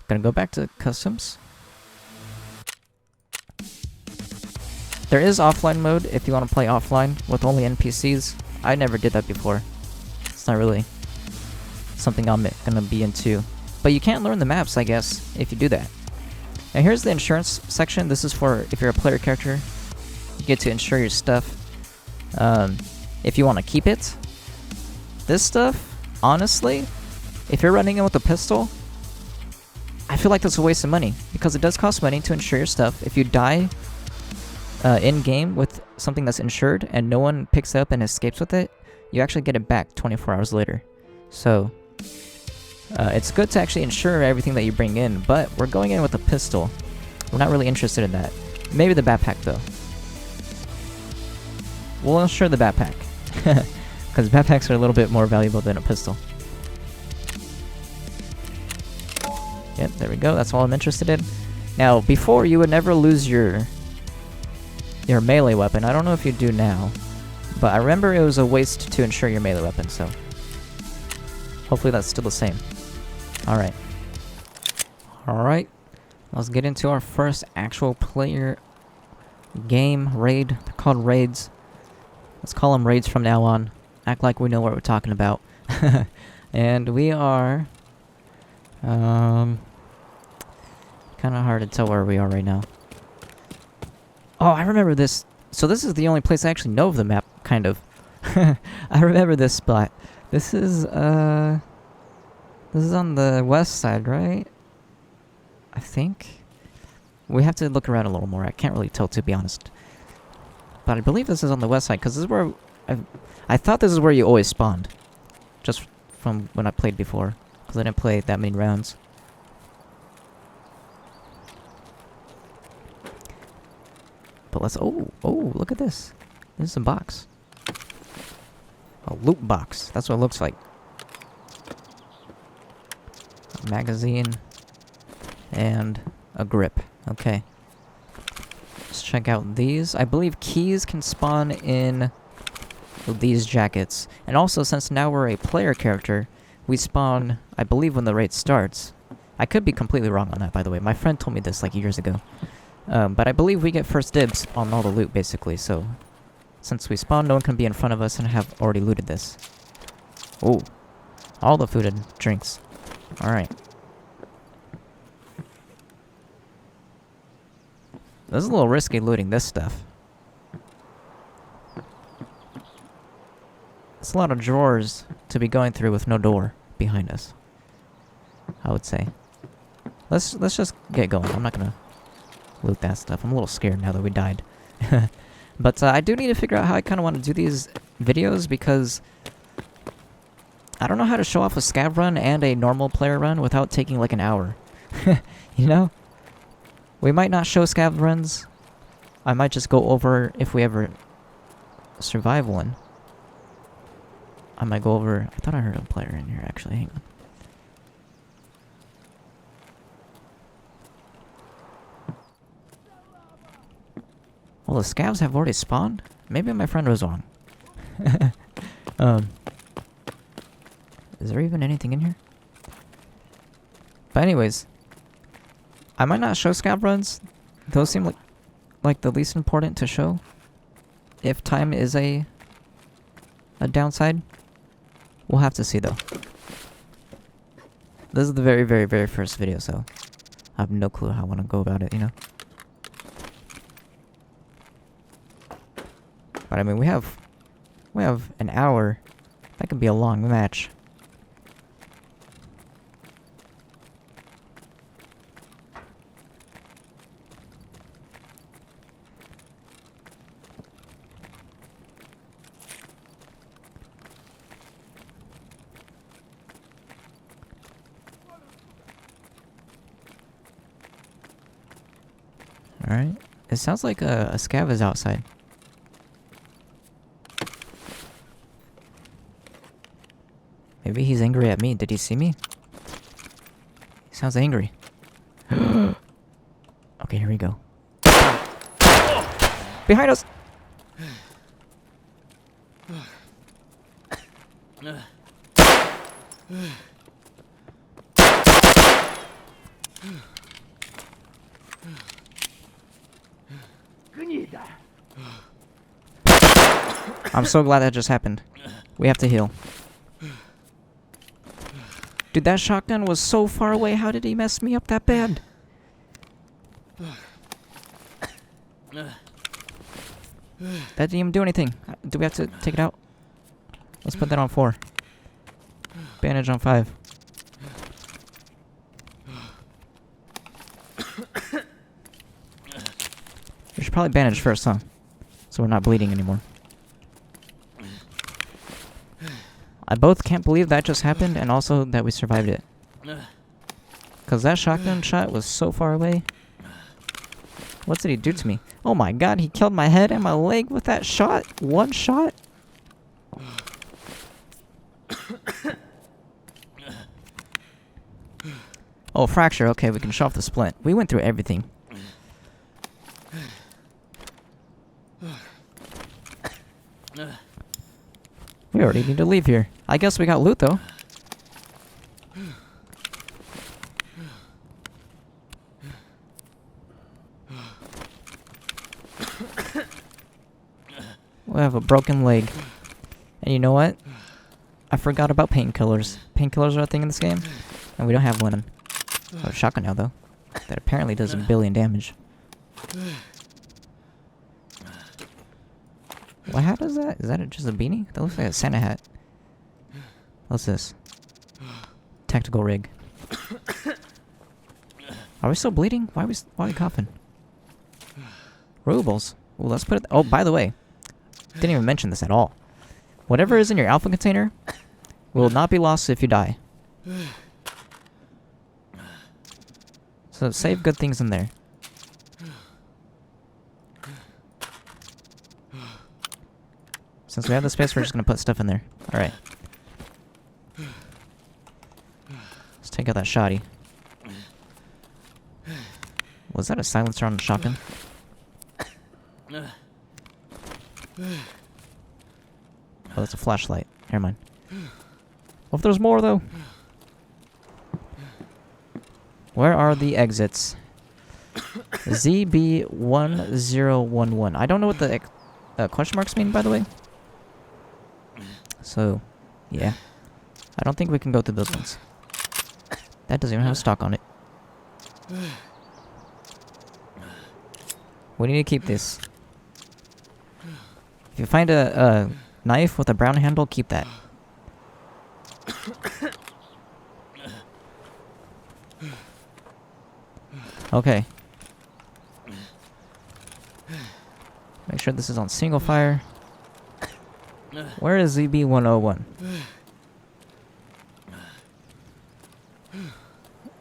Gonna go back to customs. There is offline mode if you want to play offline with only NPCs. I never did that before. It's not really something I'm gonna be into. But you can't learn the maps, I guess, if you do that. Now here's the insurance section. This is for if you're a player character. You get to insure your stuff. If you want to keep it. This stuff, honestly, if you're running in with a pistol, I feel like that's a waste of money. Because it does cost money to insure your stuff. If you die in-game with something that's insured and no one picks it up and escapes with it, you actually get it back 24 hours later. So... it's good to actually insure everything that you bring in, but we're going in with a pistol. We're not really interested in that. Maybe the backpack, though. We'll insure the backpack. Because backpacks are a little bit more valuable than a pistol. Yep, there we go. That's all I'm interested in. Now, before, you would never lose your melee weapon. I don't know if you do now. But I remember it was a waste to insure your melee weapon, so... hopefully that's still the same. Alright. Alright. Let's get into our first actual player game, raid. They're called raids. Let's call them raids from now on. Act like we know what we're talking about. And we are... kind of hard to tell where we are right now. Oh, I remember this. So this is the only place I actually know of the map, kind of. I remember this spot. This is on the west side, right? I think. We have to look around a little more. I can't really tell, to be honest. But I believe this is on the west side, because this is where... I thought this is where you always spawned. Just from when I played before. Because I didn't play that many rounds. But let's... Oh, look at this. This is a box. A loot box. That's what it looks like. A magazine. And a grip. Okay. Let's check out these. I believe keys can spawn in these jackets. And also, since now we're a player character, we spawn, I believe, when the raid starts. I could be completely wrong on that, by the way. My friend told me this like years ago. But I believe we get first dibs on all the loot, basically, so... Since we spawn, no one can be in front of us and have already looted this. Oh. All the food and drinks. Alright. This is a little risky looting this stuff. It's a lot of drawers to be going through with no door behind us, I would say. Let's just get going. I'm not gonna loot that stuff. I'm a little scared now that we died. But I do need to figure out how I kind of want to do these videos, because I don't know how to show off a scav run and a normal player run without taking like an hour. You know? We might not show scav runs. I might just go over if we ever survive one. I might go over. I thought I heard a player in here, actually. Hang on. Well, the scavs have already spawned? Maybe my friend was wrong. Is there even anything in here? But anyways, I might not show scav runs. Those seem like the least important to show. If time is a downside, we'll have to see though. This is the very, very, very first video, so I have no clue how I want to go about it, you know? But I mean, we have an hour. That could be a long match. Alright. It sounds like a scav is outside. Maybe he's angry at me. Did he see me? He sounds angry. Okay, here we go. Behind us! I'm so glad that just happened. We have to heal. Dude, that shotgun was so far away. How did he mess me up that bad? That didn't even do anything. Do we have to take it out? Let's put that on 4. Bandage on 5. We should probably bandage first, huh? So we're not bleeding anymore. I both can't believe that just happened and also that we survived it. Because that shotgun shot was so far away. What did he do to me? Oh my god, he killed my head and my leg with that shot? One shot? Oh, fracture. Okay, we can show off the splint. We went through everything. We already need to leave here. I guess we got loot, though. We have a broken leg. And you know what? I forgot about painkillers. Painkillers are a thing in this game. And we don't have one. I have a shotgun now, though. That apparently does a billion damage. What hat is that? Is that just a beanie? That looks like a Santa hat. What's this? Tactical rig. Are we still bleeding? Why are we coughing? Rubles. Well, let's put it... Oh, by the way. Didn't even mention this at all. Whatever is in your alpha container will not be lost if you die. So save good things in there. Since we have the space, we're just gonna put stuff in there. Alright. Let's take out that shoddy. Was that a silencer on the shotgun? Oh, that's a flashlight. Never mind. What if there's more, though? Where are the exits? ZB1011. I don't know what the question marks mean, by the way. So, yeah. I don't think we can go through those ones. That doesn't even have a stock on it. We need to keep this. If you find a knife with a brown handle, keep that. Okay. Make sure this is on single fire. Where is ZB101?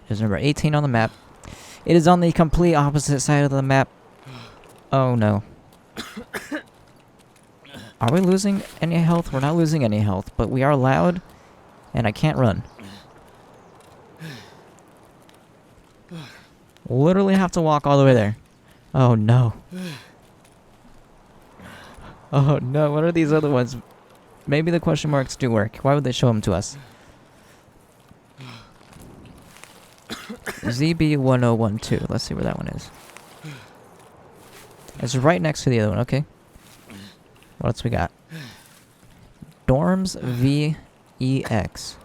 There's number 18 on the map. It is on the complete opposite side of the map. Oh no. Are we losing any health? We're not losing any health, but we are loud, and I can't run. Literally have to walk all the way there. Oh no. Oh no, what are these other ones? Maybe the question marks do work. Why would they show them to us? ZB1012. Let's see where that one is. It's right next to the other one, okay. What else we got? Dorms VEX.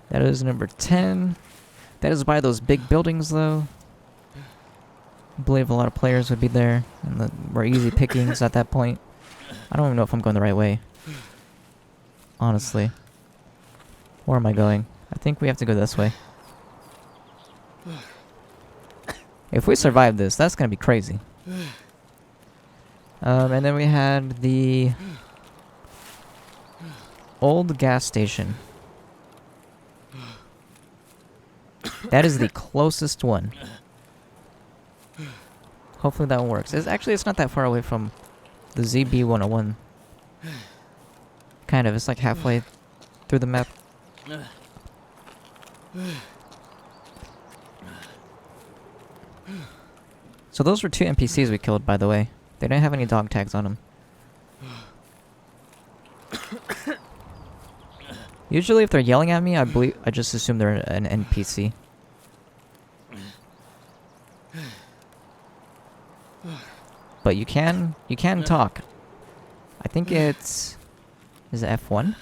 That is number 10. That is by those big buildings, though. I believe a lot of players would be there, and we're easy pickings at that point. I don't even know if I'm going the right way. Honestly. Where am I going? I think we have to go this way. If we survive this, that's gonna be crazy. And then we had the old gas station. That is the closest one. Hopefully that one works. It's not that far away from the ZB101. Kind of. It's like halfway through the map. So those were 2 NPCs we killed, by the way. They didn't have any dog tags on them. Usually if they're yelling at me, I just assume they're an NPC. But you can talk. I think it's... Is it F1?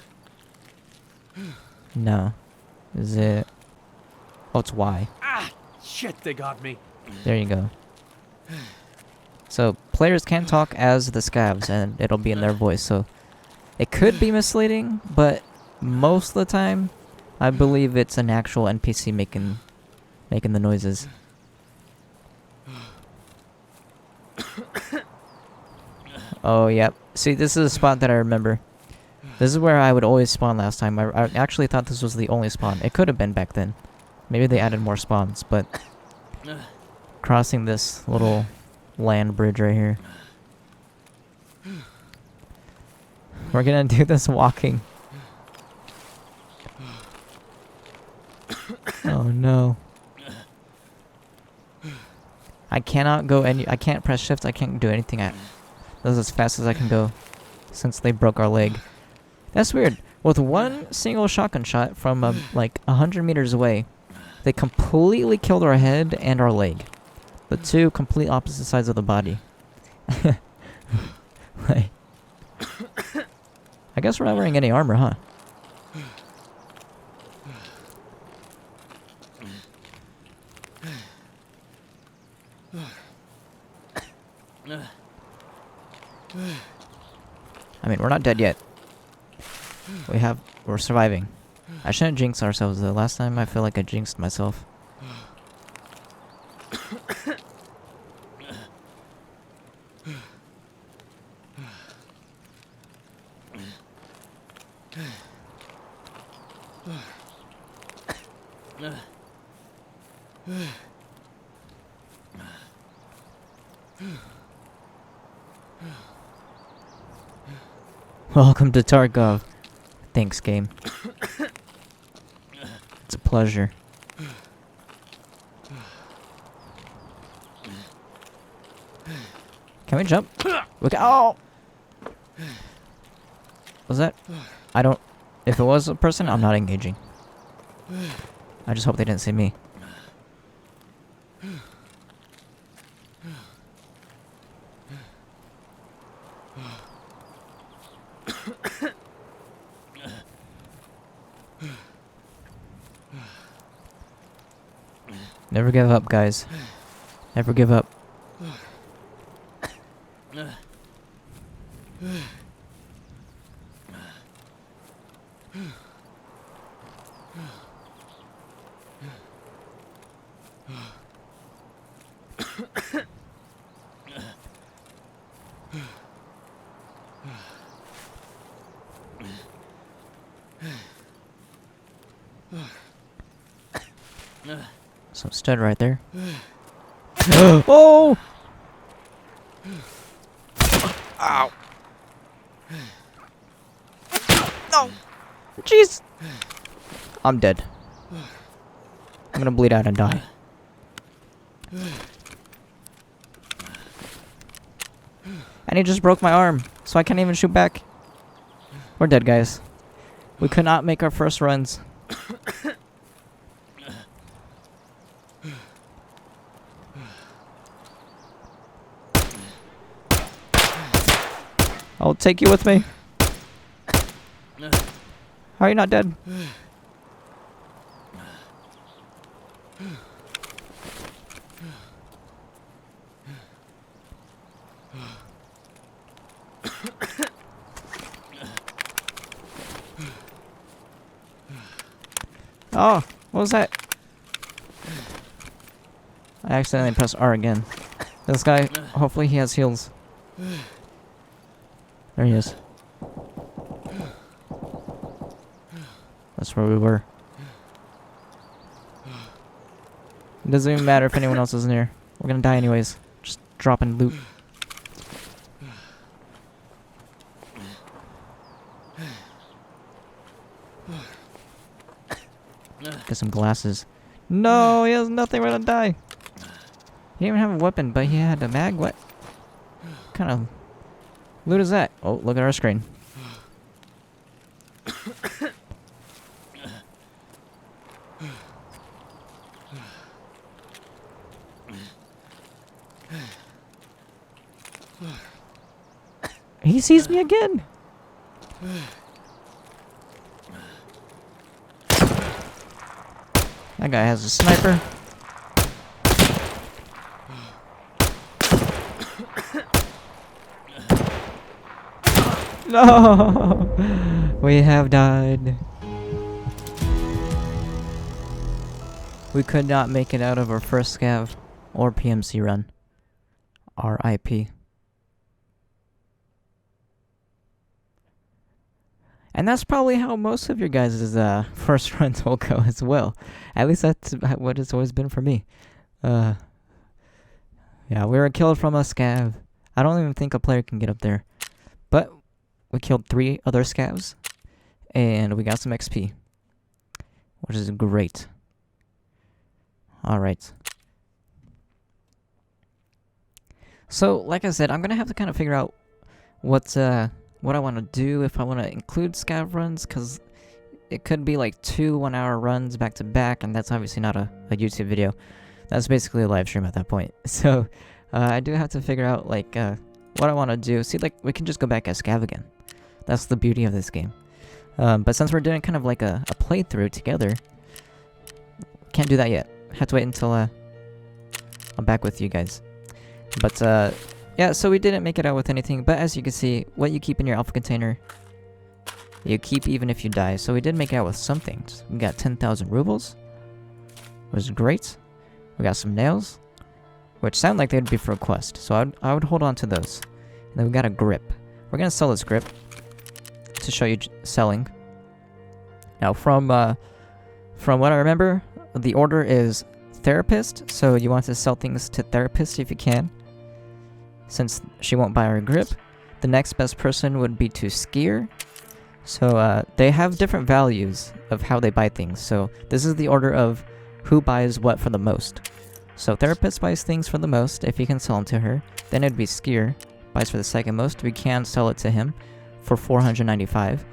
No. Is it... Oh, it's Y. Ah! Shit, they got me. There you go. So, players can talk as the scavs, and it'll be in their voice, so... It could be misleading, but most of the time, I believe it's an actual NPC making the noises. Oh, yep. See, this is a spot that I remember. This is where I would always spawn last time. I actually thought this was the only spawn. It could have been back then. Maybe they added more spawns, but... Crossing this little land bridge right here. We're gonna do this walking. Oh no. I cannot go I can't press shift, I can't do anything. This is as fast as I can go since they broke our leg. That's weird. With one single shotgun shot from like 100 meters away, they completely killed our head and our leg. The 2 complete opposite sides of the body. Like, I guess we're not wearing any armor, huh? I mean, we're not dead yet. We're surviving. I shouldn't jinx ourselves though. Last time I feel like I jinxed myself. Welcome to Tarkov. Thanks, game. It's a pleasure. Can we jump? Look! Oh! Was that? I don't... If it was a person, I'm not engaging. I just hope they didn't see me. Never give up, guys. Never give up. Some stud right there. Oh! Ow. No. Jeez. I'm dead. I'm gonna bleed out and die. And he just broke my arm, so I can't even shoot back. We're dead, guys. We could not make our first runs. I'll take you with me. How are you not dead? Oh, what was that? I accidentally pressed R again. This guy, hopefully he has heals. There he is. That's where we were. It doesn't even matter if anyone else is near. We're gonna die anyways. Just dropping loot. Get some glasses. No, he has nothing. We're gonna die. He didn't even have a weapon, but he had a mag. What kind of loot is that? Oh, look at our screen. He sees me again. That guy has a sniper. No! We have died. We could not make it out of our first scav or PMC run. RIP. And that's probably how most of your guys' first runs will go as well. At least that's what it's always been for me. Yeah, we were killed from a scav. I don't even think a player can get up there. But we killed 3 other scavs. And we got some XP. Which is great. Alright. So, like I said, I'm going to have to kind of figure out what I want to do, if I want to include scav runs, because it could be like 2 1-hour runs back to back, and that's obviously not a YouTube video. That's basically a live stream at that point. So I do have to figure out like what I want to do. See, like we can just go back as scav again. That's the beauty of this game. But since we're doing kind of like a playthrough together, can't do that yet. Have to wait until I'm back with you guys. But yeah, so we didn't make it out with anything, but as you can see, what you keep in your alpha container, you keep even if you die. So we did make it out with some things. We got 10,000 rubles, which is great. We got some nails, which sound like they'd be for a quest, so I would hold on to those. And then we got a grip. We're gonna sell this grip to show you selling. Now, from what I remember, the order is therapist, so you want to sell things to therapist if you can. Since she won't buy our grip, the next best person would be to skier. So they have different values of how they buy things. So this is the order of who buys what for the most. So therapist buys things for the most if you can sell them to her. Then it'd be skier buys for the second most. We can sell it to him for 495.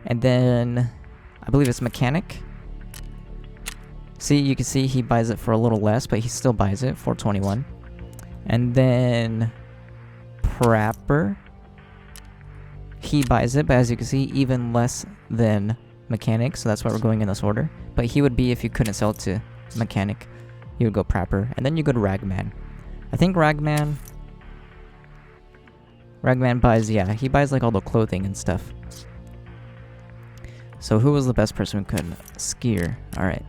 And then I believe it's mechanic. See, you can see he buys it for a little less, but he still buys it, 421. And then prepper, he buys it, but as you can see, even less than mechanic, so that's why we're going in this order. But he would be, if you couldn't sell it to mechanic, you would go prepper, and then you go to ragman. I think ragman buys, yeah, he buys like all the clothing and stuff. So who was the best person we could? Skier. Alright.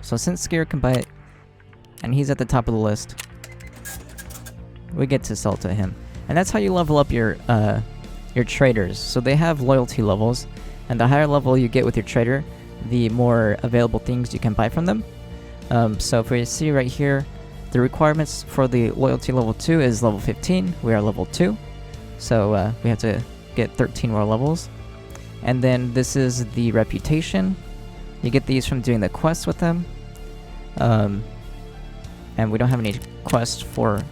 So since Skier can buy it, and he's at the top of the list, we get to sell to him. And that's how you level up your traders. So they have loyalty levels, and the higher level you get with your trader, the more available things you can buy from them. So if we see right here, the requirements for the loyalty level 2 is level 15. We are level 2, so we have to get 13 more levels. And then this is the reputation. You get these from doing the quests with them. And we don't have any quest for...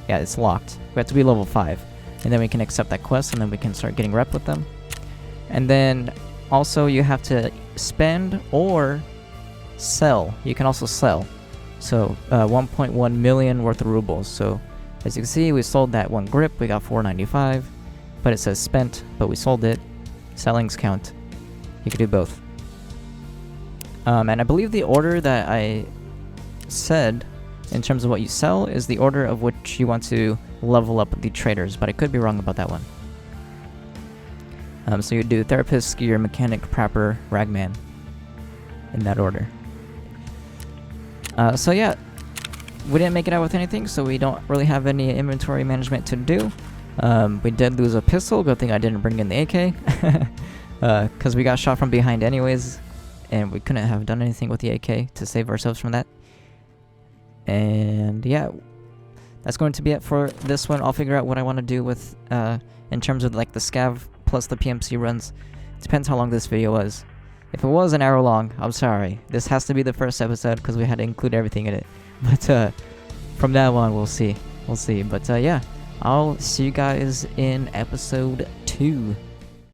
Yeah, it's locked. We have to be level 5. And then we can accept that quest, and then we can start getting rep with them. And then also you have to spend or sell. You can also sell. So 1.1 million worth of rubles. So as you can see, we sold that one grip. We got 495. But it says spent, but we sold it. Sellings count. You can do both. And I believe the order that I said in terms of what you sell is the order of which you want to level up the traders, but I could be wrong about that one. So you do therapist, skier, mechanic, prepper, ragman, in that order. So yeah, we didn't make it out with anything, so we don't really have any inventory management to do. We did lose a pistol. Good thing I didn't bring in the AK, because we got shot from behind anyways, and we couldn't have done anything with the AK to save ourselves from that. And yeah, that's going to be it for this one. I'll figure out what I want to do with, in terms of like the scav plus the PMC runs. Depends how long this video was. If it was an hour long, I'm sorry. This has to be the first episode because we had to include everything in it. But from now on, we'll see. We'll see. But yeah, I'll see you guys in episode 2.